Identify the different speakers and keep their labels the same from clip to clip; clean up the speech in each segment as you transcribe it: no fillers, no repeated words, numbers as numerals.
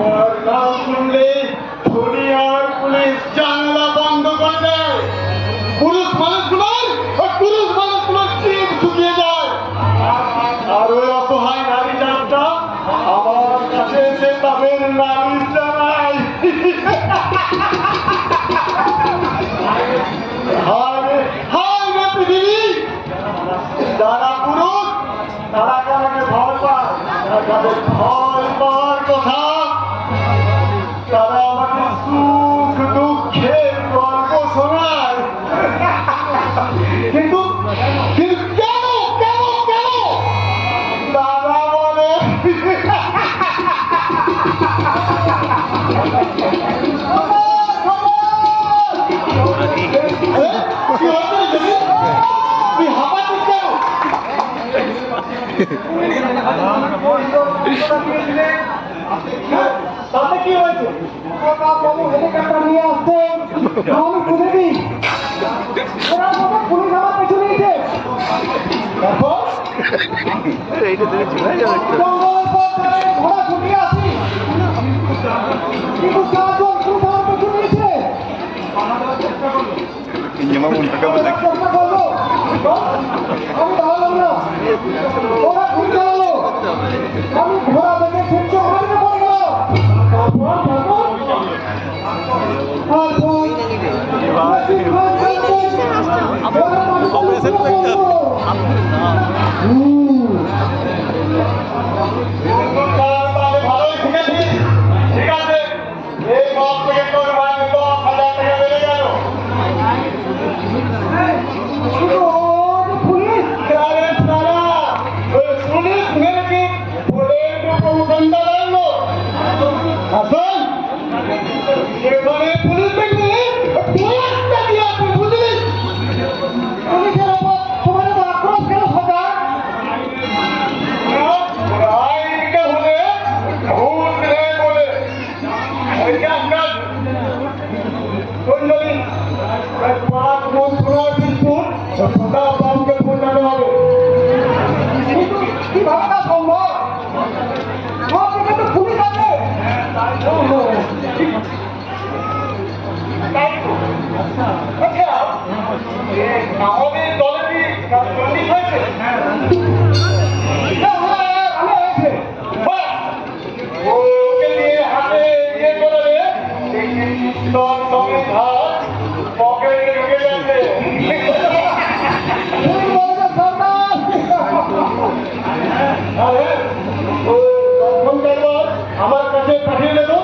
Speaker 1: আমার নাম শুনলে দুনিয়ার পুলিশ জানলা বন্ধ করে দেয়। পুরুষ মানুষগুলোর চিপ ঢুকিয়ে যায়। আর ওই অসহায় নারী জাতটা আমার কাছে এসে তাদের নালিশ জানায়। পৃথিবী যারা পুরুষ তারা আমাকে ভয় পায়, তাদের ভয় পাওয়ার কথা, তারা আমাকে সুখ দুঃখের গল্প শোনায়। কিন্তু কেন কেন কেন তারা বলে তুই হাঁপাচ্ছিস কেন? তাতে কি হয়েছে? হেলিকপ্টার নিয়ে আসছে, আমি বুঝে দিই পুলিশ আমার পেছনে নিয়েছে। ঘোড়া ছুটিয়ে আসি, কিন্তু চারজন পুলিশ আমার পেছনে নিয়েছে। চেষ্টা করলো, আমি দাঁড়ালাম না, ওরা ঘুরে চালালো, আমি ঘোড়া থেকে ছুটতে মারতে পড়ে গেল। ঠিক আছে, এই মাস থেকে তোর মায়ের 10,000 টাকা বেড়ে গেল। পুলিশ পুলিশ মেরেছে বলে প্রচন্ড লাগলো। আসল এখানে পুলিশ দেখবে পুলিশটা কি আছে বুঝলি? পুলিশের ওপর তোমার আক্রোশ কেন সরকার? আইনকে হলে ঘুষ নেই বলে আপনার কুণ্ডলী 5 গুণ 15 কিন্তু সদা বাবুকে পৌঁছাতে হবে। কিন্তু কিভাবে তা সম্ভব? আপনাকে তো পুলিশ আছে। আমাদের দলে কি জন্ডিস হয়েছে? ওকে নিয়ে হাতে ইয়ে করে পকেটে ঢুকে যাচ্ছে। আমার কাছে পাঠিয়ে দেবো।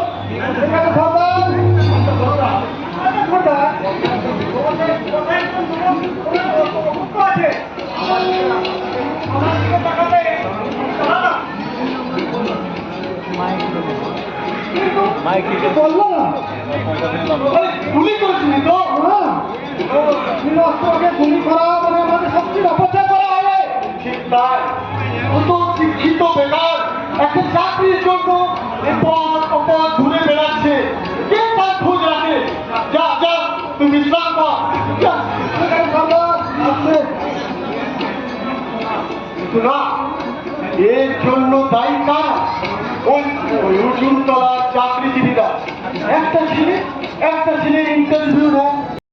Speaker 1: ঠিক আছে বললো না গুলি করেছিলি তো? গুলি করা মানে আমাদের শক্তির অপচয় করা হবে। ঠিক তাই, কত শিক্ষিত বেকার একটা চাকরির জন্য ঘুরে বেড়াচ্ছে, কে তার খোঁজ রাখে? যা যা তুই বিশ্রাম কর। না, এর জন্য দায়ী কারা? ওই উঁচুতলার চাকরিজীবীরা। একটা ছেলে ইন্টারভিউ নেয়